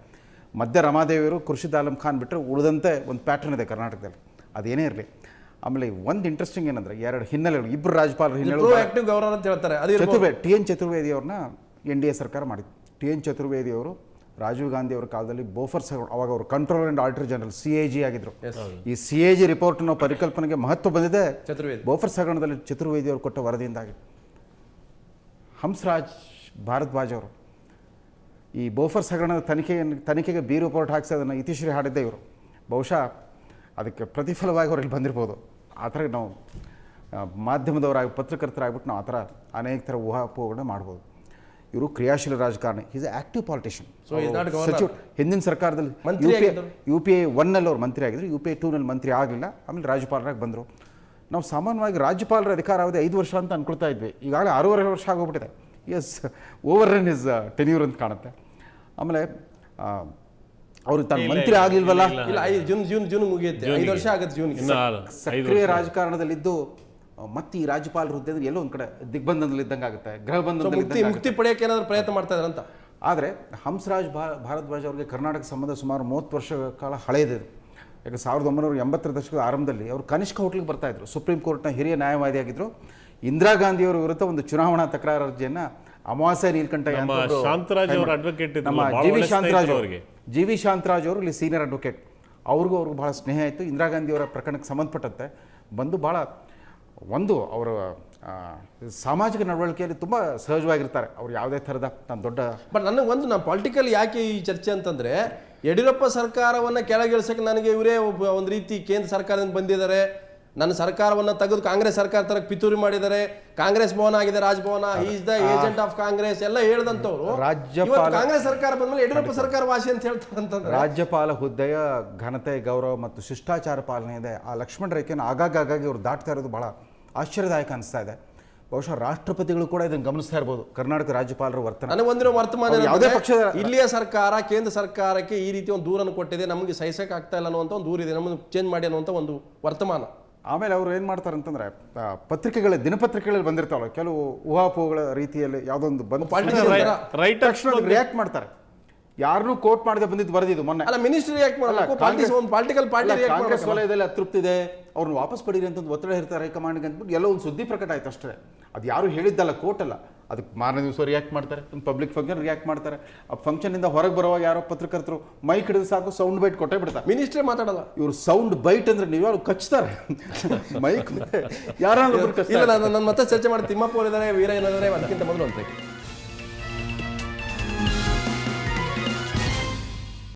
ಮಧ್ಯ ರಮಾದೇವಿಯವರು, ಖುರ್ಷಿದ್ ಆಲಂ ಖಾನ್ ಬಿಟ್ಟರೆ ಉಳಿದಂತೆ ಒಂದು ಪ್ಯಾಟರ್ನ್ ಇದೆ ಕರ್ನಾಟಕದಲ್ಲಿ. ಅದೇನೇ ಇರಲಿ. ಆಮೇಲೆ ಒಂದು ಇಂಟ್ರೆಸ್ಟಿಂಗ್ ಏನಂದರೆ, 2 ಹಿನ್ನೆಲೆಗಳು, ಇಬ್ಬರು ರಾಜ್ಯಪಾಲರ ಹಿನ್ನೆಲೆ. ಆಕ್ಟಿವ್ ಗವರ್ನರ್ ಅಂತ ಹೇಳ್ತಾರೆ. ಟಿ.ಎನ್. ಚತುರ್ವೇದಿ ಅವ್ರನ್ನ NDA ಸರ್ಕಾರ ಮಾಡಿತ್ತು. ಟಿ.ಎನ್. ಚತುರ್ವೇದಿ ಅವರು ರಾಜೀವ್ ಗಾಂಧಿ ಅವರ ಕಾಲದಲ್ಲಿ ಬೋಫರ್ಸ್, ಅವಾಗ ಅವರು controller and auditor general CAG ಆಗಿದ್ರು. ಈ CAG ರಿಪೋರ್ಟ್ ಅನ್ನೋ ಪರಿಕಲ್ಪನೆಗೆ ಮಹತ್ವ ಬಂದಿದೆ ಬೋಫರ್ಸ್ ಹಗರಣದಲ್ಲಿ ಚತುರ್ವೇದಿ ಅವರು ಕೊಟ್ಟ ವರದಿಯಿಂದಾಗಿ. ಹಂಸರಾಜ್ ಭಾರದ್ವಾಜ್ ಅವರು ಈ ಬೋಫರ್ಸ್ ಹಗರಣದ ತನಿಖೆಗೆ ಬಿ ರಿಪೋರ್ಟ್ ಹಾಕಿಸಿ ಅದನ್ನು ಇತಿಶ್ರೀ ಹಾಡಿದ್ದೆ ಇವರು. ಬಹುಶಃ ಅದಕ್ಕೆ ಪ್ರತಿಫಲವಾಗಿ ಅವ್ರಲ್ಲಿ ಬಂದಿರ್ಬೋದು. ಆ ಥರ ನಾವು ಮಾಧ್ಯಮದವರಾಗಿ, ಪತ್ರಕರ್ತರಾಗ್ಬಿಟ್ಟು ನಾವು ಆ ಥರ ಅನೇಕ ಥರ ಊಹಾಪೋಹಗಳನ್ನ ಮಾಡ್ಬೋದು. ಇವರು ಕ್ರಿಯಾಶೀಲ ರಾಜಕಾರಣಿ, ಈಸ್ ಎ ಆಕ್ಟಿವ್ ಪಾಲಿಟಿಷಿಯನ್. ಸಚಿವ ಹಿಂದಿನ ಸರ್ಕಾರದಲ್ಲಿ UPA 1ನಲ್ಲಿ ಅವ್ರು ಮಂತ್ರಿ ಆಗಿದ್ರು, UPA 2ನಲ್ಲಿ ಮಂತ್ರಿ ಆಗಲಿಲ್ಲ, ಆಮೇಲೆ ರಾಜ್ಯಪಾಲರಾಗಿ ಬಂದರು. ನಾವು ಸಾಮಾನ್ಯವಾಗಿ ರಾಜ್ಯಪಾಲರ ಅಧಿಕಾರಾವಧಿ 5 ವರ್ಷ ಅಂತ ಅನ್ಕೊಳ್ತಾ ಇದ್ವಿ. ಈಗಾಗಲೇ 6.5 ವರ್ಷ ಆಗೋಗ್ಬಿಟ್ಟಿದೆ. Yes, over run his tenure ಅಂತ ಕಾಣುತ್ತೆ. ಆಮೇಲೆ ಅವರು ತನ್ನ ಮಂತ್ರಿ ಆಗಲಿಲ್ವಲ್ಲ, ಜೂನ್ ಮುಗಿಯುತ್ತೆ, 5 ವರ್ಷ ಆಗುತ್ತೆ ಜೂನ್ಗೆ. ಸಕ್ರಿಯ ರಾಜಕಾರಣದಲ್ಲಿದ್ದು ಮತ್ತೆ ಈ ರಾಜ್ಯಪಾಲರ ಹುದ್ದೆ ಅಂದ್ರೆ ಎಲ್ಲೋ ಒಂದು ಕಡೆ ದಿಗ್ಬಂಧನದಲ್ಲಿ ಇದ್ದಂಗೆ ಆಗುತ್ತೆ, ಗೃಹ ಬಂಧನದಲ್ಲಿ ಮುಕ್ತಿ ಪಡೆಯೋಕೆ ಏನಾದರೂ ಪ್ರಯತ್ನ ಮಾಡ್ತಾ ಇದ್ದಾರೆ ಅಂತ. ಆದರೆ ಹಂಸರಾಜ್ ಭಾರದ್ವಾಜ್ ಅವರಿಗೆ ಕರ್ನಾಟಕ ಸಂಬಂಧ ಸುಮಾರು 30 ವರ್ಷಗಳ ಕಾಲ ಹಳೆಯದಿದೆ. ಯಾಕೆ 1980ರ ದಶಕದ ಆರಂಭದಲ್ಲಿ ಅವರು ಕನಿಷ್ಕ ಹೋಟ್ಲಿಗೆ ಬರ್ತಾಯಿದ್ರು. ಸುಪ್ರೀಂ ಕೋರ್ಟ್ನ ಹಿರಿಯ ನ್ಯಾಯವಾದಿಯಾಗಿದ್ದರು. ಇಂದಿರಾ ಗಾಂಧಿಯವರ ವಿರುದ್ಧ ಒಂದು ಚುನಾವಣಾ ತಕರಾರು ಅರ್ಜಿಯನ್ನು ಅಮಾವಾಸ್ಯ ನೀಲಕಂಠ ನಮ್ಮ ಜಿ ವಿ ಶಾಂತರಾಜ್ ಅವರು ಇಲ್ಲಿ ಸೀನಿಯರ್ ಅಡ್ವೊಕೇಟ್. ಅವ್ರಿಗೂ ಭಾಳ ಸ್ನೇಹ ಆಯಿತು. ಇಂದಿರಾ ಗಾಂಧಿಯವರ ಪ್ರಕರಣಕ್ಕೆ ಸಂಬಂಧಪಟ್ಟಂತೆ ಬಂದು ಭಾಳ ಅವರ ಸಾಮಾಜಿಕ ನಡವಳಿಕೆಯಲ್ಲಿ ತುಂಬ ಸಹಜವಾಗಿರ್ತಾರೆ. ಅವ್ರು ಯಾವುದೇ ಥರದ ನಾನು ದೊಡ್ಡ. ಬಟ್ ನಮ್ಮ ಪೊಲಿಟಿಕಲ್ ಯಾಕೆ ಈ ಚರ್ಚೆ ಅಂತಂದರೆ, ಯಡಿಯೂರಪ್ಪ ಸರ್ಕಾರವನ್ನು ಕೆಳಗಿಳಿಸೋಕೆ ನನಗೆ ಇವರೇ ಒಂದು ರೀತಿ ಕೇಂದ್ರ ಸರ್ಕಾರದಿಂದ ಬಂದಿದ್ದಾರೆ, ನನ್ನ ಸರ್ಕಾರವನ್ನು ತೆಗೆದು ಕಾಂಗ್ರೆಸ್ ಸರ್ಕಾರ ತರಕ್ಕೆ ಪಿತೂರಿ ಮಾಡಿದ್ದಾರೆ, ಕಾಂಗ್ರೆಸ್ ಭವನ ಆಗಿದೆ Raj Bhavan, is the agent of Congress ಎಲ್ಲ ಹೇಳ್ದಂಥವ್ರು ಕಾಂಗ್ರೆಸ್ ಸರ್ಕಾರ ಬಂದ್ಮೇಲೆ ಯಡಿಯೂರಪ್ಪ ಸರ್ಕಾರ ವಾಸಿ ಅಂತ ಹೇಳ್ತಾರಂತಂದ್ರೆ. ರಾಜ್ಯಪಾಲ ಹುದ್ದೆಯ ಘನತೆ, ಗೌರವ ಮತ್ತು ಶಿಷ್ಟಾಚಾರ ಪಾಲನೆ ಇದೆ. ಆ ಲಕ್ಷ್ಮಣ ರೇಖೆಯನ್ನು ಆಗಾಗಾಗಿ ಅವ್ರು ದಾಟ್ತಾ ಇರೋದು ಭಾಳ ಆಶ್ಚರ್ಯದಾಯಕ ಅನಿಸ್ತಾ ಇದೆ. ಬಹುಶಃ ರಾಷ್ಟ್ರಪತಿಗಳು ಕೂಡ ಇದನ್ನು ಗಮನಿಸ್ತಾ ಇರ್ಬೋದು, ಕರ್ನಾಟಕ ರಾಜ್ಯಪಾಲರ ವರ್ತನೆ. ನನಗೆ ಒಂದಿರೋ ವರ್ತಮಾನ, ಯಾವುದೇ ಪಕ್ಷದ ಇಲ್ಲಿಯ ಸರ್ಕಾರ ಕೇಂದ್ರ ಸರ್ಕಾರಕ್ಕೆ ಈ ರೀತಿ ಒಂದು ದೂರನ್ನು ಕೊಟ್ಟಿದೆ, ನಮಗೆ ಸಹಿಸಕ್ಕೆ ಆಗ್ತಾ ಇಲ್ಲ ಅನ್ನುವಂಥ ಒಂದು ದೂರಿದೆ, ನಮ್ಮನ್ನು ಚೇಂಜ್ ಮಾಡಿ ಅನ್ನುವಂಥ ಒಂದು ವರ್ತಮಾನ. ಆಮೇಲೆ ಅವರು ಏನು ಮಾಡ್ತಾರೆ ಅಂತಂದರೆ, ದಿನಪತ್ರಿಕೆಗಳಲ್ಲಿ ಬಂದಿರ್ತಾವಲ್ಲ ಕೆಲವು ಊಹಾಪೋಹಗಳ ರೀತಿಯಲ್ಲಿ ಯಾವುದೊಂದು ರೈಟ್ ರಿಯಾಕ್ಟ್ ಮಾಡ್ತಾರೆ. ಯಾರನ್ನೂ ಕೋಟ್ ಮಾಡದೆ ಬಂದಿದ್ದು ವರದಿದು ಮೊನ್ನೆ. ಅಲ್ಲ, ಮಿನಿಸ್ಟರ್ ರಿಯಾಕ್ಟ್ ಮಾಡಲ್ಲ, ಪೊಲಿಟಿಕಲ್ ಪಾರ್ಟಿ ಕಾಂಗ್ರೆಸ್ ವಲಯದಲ್ಲಿ ಅತೃಪ್ತಿ ಇದೆ, ಅವ್ರನ್ನ ವಾಪಸ್ ಪಡೀರಿ ಅಂತ ಒಂದು ಒತ್ತಡ ಇರ್ತಾರೆ ಹೈಕಮಾಂಡ್ಗೆ ಅಂದ್ಬಿಟ್ಟು ಎಲ್ಲೋ ಒಂದು ಸುದ್ದಿ ಪ್ರಕಟ ಆಯ್ತು ಅಷ್ಟೇ. ಅದು ಯಾರು ಹೇಳಿದ್ದಲ್ಲ, ಕೋರ್ಟ್ ಅಲ್ಲ. ಅದಕ್ಕೆ ಮಾರನೇ ದಿವಸ ರಿಯಾಕ್ಟ್ ಮಾಡ್ತಾರೆ, ಒಂದು ಪಬ್ಲಿಕ್ ಫಂಕ್ಷನ್ ರಿಯಾಕ್ಟ್ ಮಾಡ್ತಾರೆ. ಆ ಫಂಕ್ಷನಿಂದ ಹೊರಗೆ ಬರುವಾಗ ಯಾರೋ ಪತ್ರಕರ್ತರು ಮೈಕ್ ಹಿಡಿದು ಸಾಕು ಸೌಂಡ್ ಬೈಟ್ ಕೊಟ್ಟೇ ಬಿಡ್ತಾರೆ. ಮಿನಿಸ್ಟ್ರೇ ಮಾತಾಡಲ್ಲ. ಇವರು ಸೌಂಡ್ ಬೈಟ್ ಅಂದ್ರೆ ನೀವು ಯಾರು ಕಚ್ತಾರೆ ಮೈಕ್ ಯಾರು. ಇಲ್ಲ, ನಾನು ಮತ್ತೆ ಚರ್ಚೆ ಮಾಡಿ ತಿಮ್ಮಪ್ಪ ಅವರಿದ್ದಾರೆ, ವೀರ ಏನಾದರೆ ಅದಕ್ಕಿಂತ ಮೊದಲು ಅಂತ